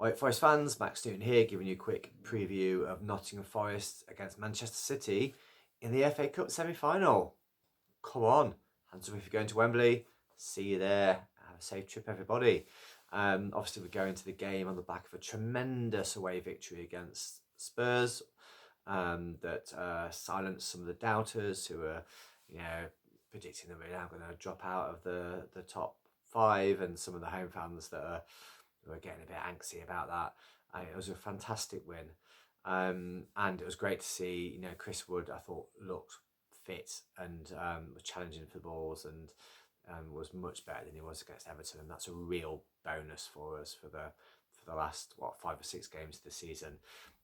Right, Forest fans, Max Newton here, giving you a quick preview of Nottingham Forest against Manchester City in the FA Cup semi-final. Come on, hands up if you're going to Wembley. See you there. Have a safe trip, everybody. Obviously, we're going to the game on the back of a tremendous away victory against Spurs that silenced some of the doubters who were, predicting that we're now going to drop out of the top five, and some of the home fans that were getting a bit angsty about that. It was a fantastic win, and it was great to see. Chris Wood, I thought, looked fit and was challenging for balls and was much better than he was against Everton, and that's a real bonus for us for the last 5 or 6 games of the season.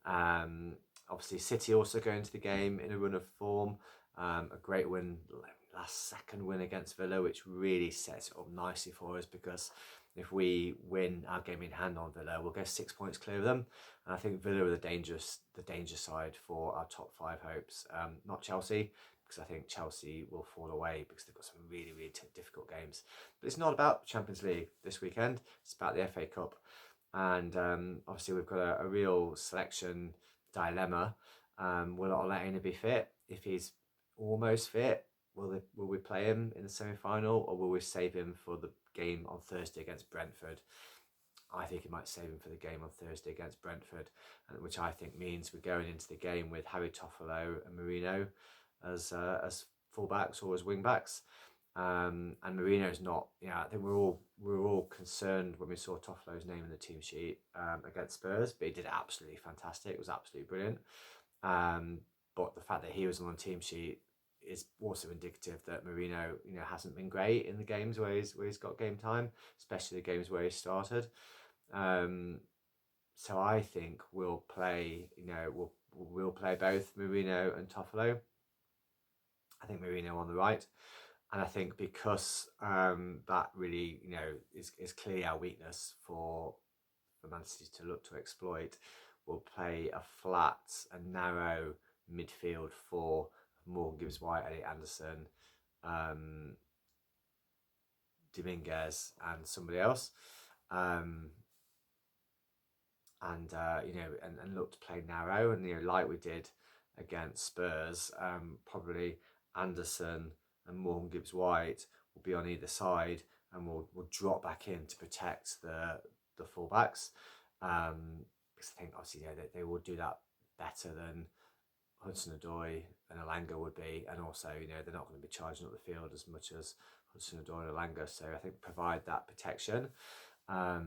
Obviously, City also go into the game in a run of form. A great win, last second win against Villa, which really sets it up nicely for us, because if we win our game in hand on Villa, we'll go 6 points clear of them. And I think Villa are the danger side for our top 5 hopes. Not Chelsea, because I think Chelsea will fall away because they've got some really, really difficult games. But it's not about Champions League this weekend. It's about the FA Cup. And obviously we've got a real selection dilemma. Will Ola be fit? If he's almost fit, will we play him in the semi-final, or will we save him for the game on Thursday against Brentford? I think he might save him for the game on Thursday against Brentford, which I think means we're going into the game with Harry Toffolo and Marino as fullbacks or as wingbacks. And Marino's not. I think we were all concerned when we saw Toffolo's name in the team sheet against Spurs, but he did absolutely fantastic. It was absolutely brilliant. But the fact that he was on the team sheet is also indicative that Marino, hasn't been great in the games where he's got game time, especially the games where he started. So I think we'll play, we'll play both Marino and Toffolo. I think Marino on the right, and I think because that really, is clearly our weakness for Man City to look to exploit, we'll play a flat and narrow midfield for Morgan Gibbs-White, Elliot Anderson, Dominguez, and somebody else, and look to play narrow, and like we did against Spurs. Probably Anderson and Morgan Gibbs-White will be on either side, and we'll drop back in to protect the fullbacks, because I think obviously they will do that better than Hudson-Odoi and Elanga would be, and also they're not going to be charging up the field as much as Hudson-Odoi and Elanga, so I think provide that protection. I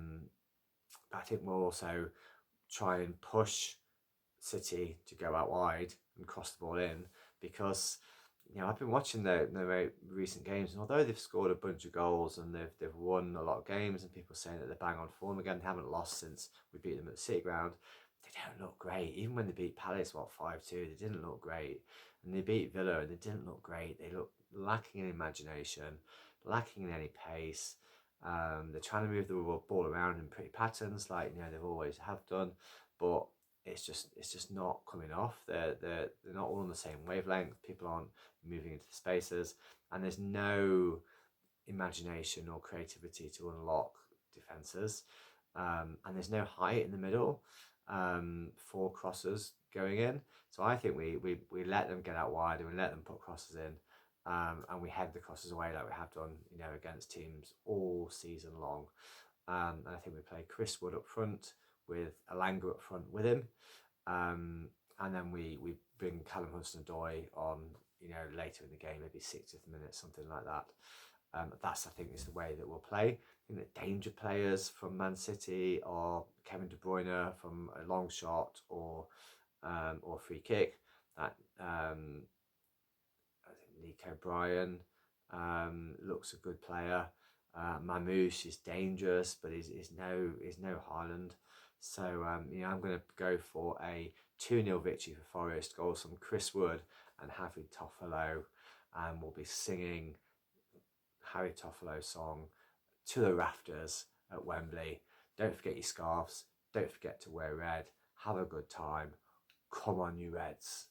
think we'll also try and push City to go out wide and cross the ball in, because I've been watching their recent games, and although they've scored a bunch of goals and they've won a lot of games, and people saying that they're bang on form again, they haven't lost since we beat them at the City Ground. They don't look great. Even when they beat Palace 5-2, they didn't look great, and they beat Villa and they didn't look great. They look lacking in imagination, lacking in any pace. They're trying to move the ball around in pretty patterns, like they've always have done, but it's just not coming off. They're not all on the same wavelength. People aren't moving into the spaces, and there's no imagination or creativity to unlock defences, and there's no height in the middle for crosses going in. So I think we let them get out wide, and we let them put crosses in, and we head the crosses away like we have done against teams all season long. And I think we play Chris Wood up front with Elanga up front with him, and then we bring Callum Hudson-Odoi on later in the game, maybe 60th minute, something like that. That's, I think, is the way that we'll play. I think the danger players from Man City are Kevin De Bruyne from a long shot or free kick. That I think Nico Bryan looks a good player. Mamouche is dangerous, but is no Haaland. So I'm going to go for a 2-0 victory for Forest. Goals from Chris Wood and Harry Toffolo, and we'll be singing Harry Toffolo's song to the rafters at Wembley. Don't forget your scarves. Don't forget to wear red. Have a good time. Come on, you Reds.